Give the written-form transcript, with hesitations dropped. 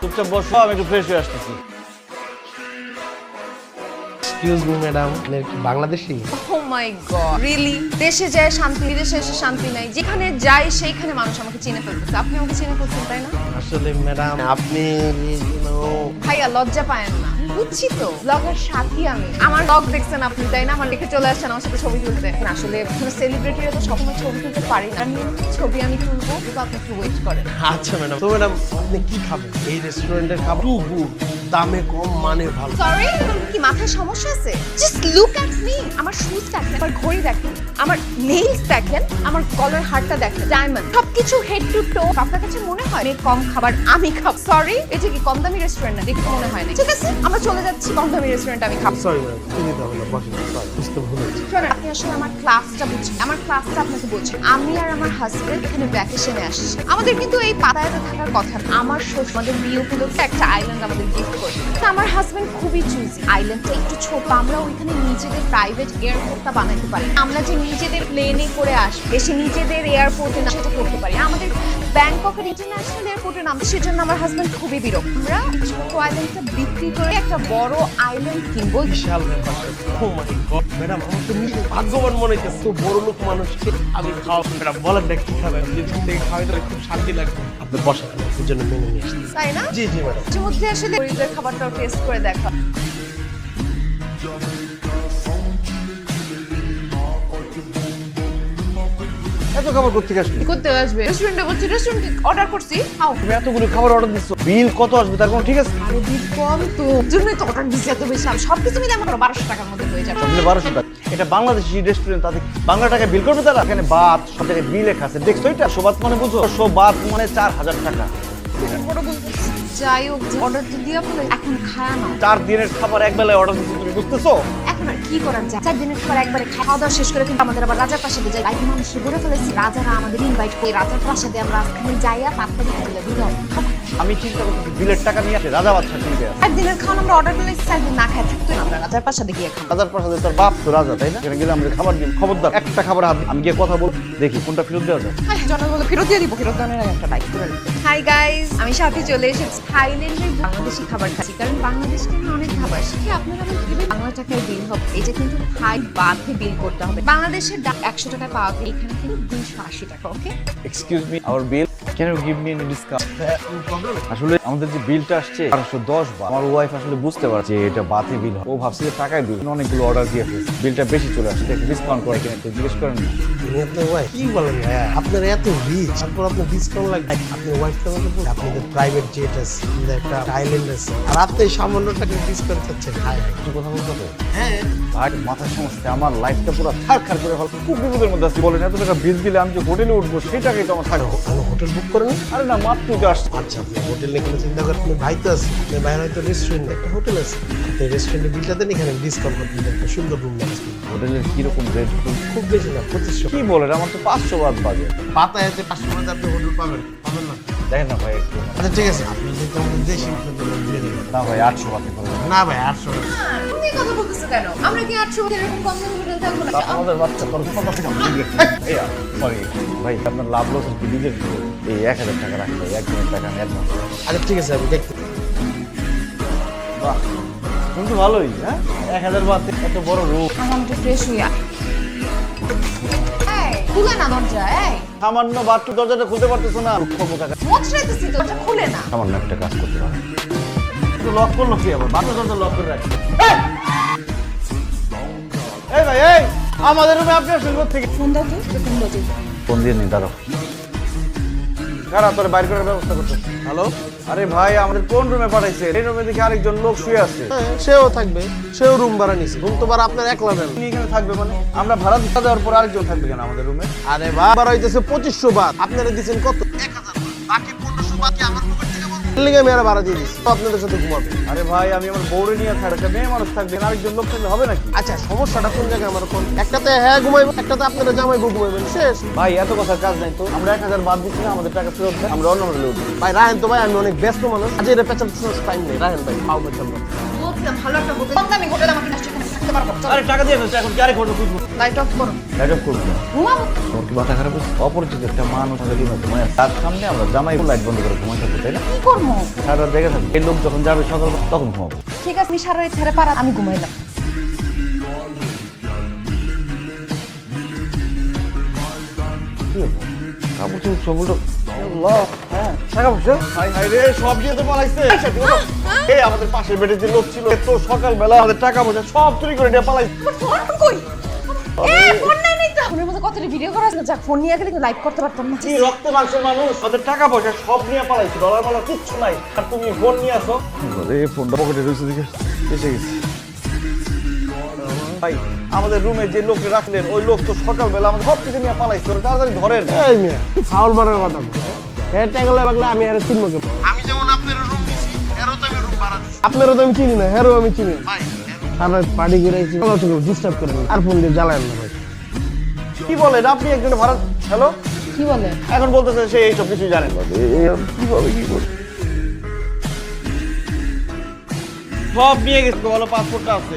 চুপচাপ বসো, আমি একটু ফ্রেশ হয়ে আসতেছি। এক্সকিউজ মি ম্যাডাম, আপনি কি বাংলাদেশী? ও মাই গড, রিয়েলি? দেশে যায় শান্তি, বিদেশে এসে শান্তি নাই। যেখানে যাই সেইখানে মানুষ আমাকে চিনে ফেলতেছে। আপনি আমাকে চিনে ফেলছেন, তাই না? আসলে ম্যাডাম আপনি ভাইয়া লজ্জা পায়েন না, বুঝছি তো। ব্লগের সাথী আমি। আমার ব্লগ দেখছেন আপনি, তাই না? আমার লিখে চলে আসছেন আমার সাথে ছবি তুলতে। আসলে সেলিব্রিটিরা তো সবসময় ছবি তুলতে পারি না। ছবি আমি তুলবো, কিন্তু আপনি একটু ওয়েট করেন। আচ্ছা ম্যাডাম। তো ম্যাডাম আপনি কি খাবেন? এই রেস্টুরেন্টের খাবার টু গুড, দামে কম, মানে ভালো। সরি, কি মাথায় সমস্যা আছে? Just look at me. আমার শুজ দেখেন, আমার ঘড়ি দেখেন, আমার নেইলস দেখেন, আমার গলার হারটা দেখেন, ডায়মন্ড, সবকিছু হেড টু টো। আপনার কাছে মনে হয় কম খাবার আমি খাব? সরি, এটা কি কম দামি রেস্টুরেন্ট না? দেখে মনে হয় না। ঠিক আছে, আমরা চলে যাচ্ছি কম দামি রেস্টুরেন্ট আমি খাবো। সরি ম্যাডাম, চিনি তো হলো, বসেন। সরি, বুঝতে ভুল হয়েছে। শোনেন, আপনি আসলে আমার ক্লাসটা বুঝছেন, আমার ক্লাসটা আপনাকে বলছেন। আমি আর আমার হাজবেন্ড এখানে ভ্যাকেশনে আসছি। আমাদের কিন্তু এই পাতায়াতে থাকার কথা না। আমার শ্বশুর আমাদের বিয়ে উপলক্ষে একটা আইল্যান্ড আমাদের গিফট করছে। আমার হাজবেন্ড খুবই চুজি। আইল্যান্ডটা একটু ছোট, আমরা ওইখানে নিজেদের প্রাইভেট এয়ারপোর্টটা বানাতে পারি। আমরা যে নিজেদের প্লেনে করে আসবো, এসে নিজেদের এয়ারপোর্টে না সেটা করতে পারি। আমাদের ব্যাংককের ইন্টারন্যাশনাল এয়ারপোর্টে নাম, সেজন্য আমার হাজবেন্ড খুবই বিরক্ত। আমরা ছোট আইল্যান্ডটা বিক্রি করে একটা বড় আইল্যান্ড কিনবো। বিশাল ব্যাপার। ও মাই গড ম্যাডাম, আমার তো নিজে ভাগ্যবান মনে হচ্ছে। তো বড় লোক মানুষকে আমি খাওয়া। ম্যাডাম বলেন না কি খাবেন? নিজে থেকে খাওয়াই দিলে খুব শান্তি লাগবে। আপনি বসেন, আপনার জন্য মেনু নিয়ে আসছি। তাই না? জি জি ম্যাডাম। এর মধ্যে আসলে গরিবদের খাবারটাও টেস্ট করে দেখা। এত খাবার কোথেকে আসবে? কি করতে আসবে? রেস্টুরেন্টে বলছি, রেস্টুরেন্টে অর্ডার করছি, খাও। তুমি এতগুলো খাবার অর্ডার দিচ্ছ, বিল কত আসবে তার কোনো ঠিক আছে? আরে বিল কম তো, জন্যই তো অর্ডার দিছি এত বেশি। আমি সবকিছু মিলে আমার 1200 টাকার মধ্যে হয়ে যাবে। তাহলে 1200 টাকা। এটা বাংলাদেশি রেস্টুরেন্ট, তাদের বাংলা টাকায় বিল করবে তারা? এখানে বাত সব জায়গায় বিল লেখা আছে, দেখছো এটা? সোবাত মানে বুঝো? সোবাত মানে 4000 টাকা। বড় বলতেছি। যাই হোক, অর্ডার তো দিয়ে আপনার এখন খায়া না। 4 দিনের খাবার এক বেলায় অর্ডার দিচ্ছ, তুমি বুঝতেছো? এখন আর কি করার যায়? 4 দিনের খাবার একবারে খাওয়া দাওয়া শেষ করে কিন্তু আমাদের আবার রাজার প্রাসাদে যাই। বাইরে মানুষকে বলে ফেলেছি, রাজারা আমাদের ইনভাইট করে রাজার প্রাসাদে আমরা আজকে যাইয়া পাত্তা দিয়ে দিলাম। আমি চিন্তা করতেছি বিলের টাকা নিয়ে আসে রাজা বাদশা কিনবে। 4 দিনের খাওয়া আমরা অর্ডার দিলে 4 দিন না খায় থাকতো, আমরা রাজার প্রাসাদে গিয়ে খাবো। রাজার প্রাসাদে তোর বাপ তো রাজা, তাই না? এখানে গেলে আমাদের খাবার দিন। খবরদার একটা খাবার হাত আমি গিয়ে কথা বল, দেখি কোনটা ফেরত দেওয়া যায়। জনগণ বলে ফেরত দিয়ে দিব, ফেরত দেওয়ার আগে একটা লাইক করে দিতে। হাই গাইস, আমি সাথে চলে এসেছি। থাইল্যান্ডের বাংলাদেশি খাবার খাচ্ছি, কারণ বাংলাদেশে আমি অনেক খাবার শিখি। আপনারা আমার ভেবে বাংলা টাকায় বিল হবে, এটা কিন্তু থাই বাথে বিল করতে হবে। বাংলাদেশের 100 টাকায় পাওয়া যায়, এখানে কিন্তু 280 টাকা। Okay, excuse me, our bill can you give me any discount? আসলে আমাদের যে বিলটা আসছে 410 বাত, আমার ওয়াইফ আসলে বুঝতে পারছে যে এটা বাতে বিল, ও ভাবছে যে টাকায় বিল। অনেকগুলো অর্ডার দিয়ে ফেলছে, বিলটা বেশি চলে আসছে, একটু ডিসকাউন্ট করে কিনা একটু জিজ্ঞেস করেন না। তুমি আপনার ওয়াইফ কি বলেন ভাইয়া? আপনার এত রিচ, তারপর আপনার ডিসকাউন্ট লাগবে? আপনার ওয়াইফটা আমাকে বলছে আপনাদের প্রাইভেট জেট আছে, আপনাদের একটা আইল্যান্ড আছে, আর আপনি এই সামান্য টাকা ডিসকাউন্ট চাচ্ছেন? হাই হাই, কি কথা বলতে হবে? হ্যাঁ ভাই মাথার সমস্যা, আমার লাইফটা পুরো ছাড়খাড় করে ফেলছে, খুব বিপদের মধ্যে আছি। বলেন এত টাকা বিল দিলে আমি যে হোটেলে উঠবো সেই টাকাই তো আমার থাকবো। আমি হোটেল বুক করেন? আরে না, মাত্র যে আসছে। আচ্ছা, আপনি হোটেল নিয়ে কোনো চিন্তা করেন? আপনার ভাই তো আছে, আপনার ভাইয়ের হয়তো রেস্টুরেন্ট, একটা হোটেল আছে। আপনি রেস্টুরেন্টের বিলটা দেন, এখানে ডিসকাউন্ট করতে দেন, একটা সুন্দর রুম ম্যানেজ করতে। হোটেলের কিরকম রেট? খুব বেশি না, 2500। কি বলেন, আমার তো 500 বাদ বাজে। পাতায়াতে 500 টাকা আপনি হোটেল পাবেন না? দেখেন না ভাই একটু। আচ্ছা ঠিক আছে, আপনি যেহেতু আমাদের দেশি, আপনার জন্য দিয়ে দেবেন। না ভাই 800 বাদ করে দেন। না ভাই 800 টাকা। তুমি কথা বলতেছো কেন? আমরা কি 800 এরকম কম দামি হোটেল থাকবো না? আমাদের বাচ্চা খরচ কত টাকা সরি ভাই, আপনার লাভ লস কি নিজের এই 1000 টাকা রাখতে হবে, 1 দিনের টাকা আমি অ্যাডভান্স। আচ্ছা ঠিক আছে, আমি দেখতে। বাহ, কিন্তু ভালোই। হ্যাঁ, 1000 বাদ এত বড় রূপ। আমাকে ফ্রেশ হইয়া। এই, খুলে না দরজা, এই। সামান্য বাথরুম দরজাটা খুলতে পারতেছো না? মোচড়াইতেছি তো, দরজা খুলে না। সামান্য একটা কাজ করতে পারে, একটু লক করলো কি আবার? বাথরুম দরজা লক করে রাখি। এই ভাই, এই আমাদের রুমে আপনি আসলেন থেকে? ফোন দাও তো, ফোন বাজে। ফোন দিয়ে নিন, দাঁড়াও। কারা তোর বাইর করার ব্যবস্থা করতে? হ্যালো? আরে ভাই, আমাদের কোন রুমে পাঠাইছে? এই রুমে দেখি আরেকজন লোক শুয়ে আছে। হ্যাঁ, সেও থাকবে, সেও রুম ভাড়া নিছে। রুম তো ভাড়া আপনার একলা নেন। উনি এখানে থাকবে মানে? আমরা ভাড়া দিতে দেওয়ার পর আরেকজন থাকবে কেন আমাদের রুমে? আরে ভাড়া হইতেছে 2500 বাত, আপনারা দিচ্ছেন কত? 1000 বাত, বাকি 1500 বাত কি আমার পকেট থেকে বলবো? লিগে মেরা ভাড়া দিয়ে দিচ্ছি, তো আপনাদের সাথে ঘুমাবে। আরে ভাই, আমি আমার বউরে নিয়ে থাকবে, মেয়ে মানুষ থাকবে, আরেকজন লোক থাকলে হবে নাকি? আচ্ছা, সমস্যাটা কোন জায়গায় আমার কোন? একটাতে হ্যাঁ ঘুমাইবো, একটাতে আপনারা জামাইবো ঘুমাইবেন, শেষ। ভাই এত কথার কাজ নাই তো, আমরা 1000 বাদ দিচ্ছি না, আমাদের টাকা ফেরত দেন, আমরা অন্য হোটেলে উঠবো। ভাই রাহেন তো ভাই, আমি অনেক ব্যস্ত মানুষ, আজ এর পেছাল টাইম নেই। রাহেন ভাই, পাও পেছাল। বলছিলাম ভালো একটা হোটেল, কম দামি হোটেল আমাকে নষ্ট করে থাকতে পারবো না। চলো। আরে টাকা দিয়ে ফেলছে, এখন কি আরে ঘটনা বুঝবো? লাইট অফ করো। লাইট অফ করবো না। ঘুমাবো। তোমার কি মাথা খারাপ হচ্ছে? অপরিচিত একটা মানুষ আমাদের রুমে ঘুমায় আছে। তার সামনে আমরা জামাই লাইট বন্ধ করে ঘুমাই থাকবো, তাই না? কি করবো? সারা রাত দেখে থাকবো। এই লোক যখন যাবে সকাল তখন ঘুমাবো। ঠিক আছে, আমি সারা রাত ছেড়ে পারা আমি ঘুমাইলাম। কি হলো? কাপড় চোপড় সব উল্টো। আল্লাহ, হ্যাঁ, টাকা পয়সা? হাই হাই রে, সব দিয়ে তো পালাইছে। এই আমাদের পাশের বেডে যে লোক ছিল, তো সকালবেলা আমাদের টাকা পয়সা সব চুরি করে নিয়ে পালাইছে। আমার ফোন কই? ফোন নাই তো। ফোনের মধ্যে কতটা ভিডিও করা আছে না, যাক ফোন নিয়ে গেলে কিন্তু লাইভ করতে পারতাম না। কি রক্তে মাংসের মানুষ, আমাদের টাকা পয়সা সব নিয়ে পালাইছে, ডলার মালার কিচ্ছু নাই। আর তুমি ফোন নিয়ে আসো। এই ফোনটা পকেটে রয়েছে দিকে এসে গেছে। ভাই, আমাদের রুমে যে লোককে রাখলেন, ওই লোক তো সকালবেলা আমাদের সব কিছু নিয়ে পালাইছে। ওরা তাড়াতাড়ি ধরেন। এই মেয়ে, ফাউল মারার কথা বলো। এর টাকালে বাগলে আমি আর চিনবো কে? আমি যেমন আপনার রুম দিছি, এরও তো আমি রুম ভাড়া দিছি। আপনারও তো আমি চিনি না, হেরও আমি চিনি না। ভাই, সারা পার্টি করে এসে ডিস্টার্ব করে না। আর ফোন দিয়ে জ্বালায় না ভাই। কি বলেন আপনি একজন ভাড়া? হ্যালো, কি বলে? এখন বলতেছে সে এইসব কিছুই জানেন না। কিভাবে কি করে? সব নিয়ে গেছে, বলো পাসপোর্টটা আছে।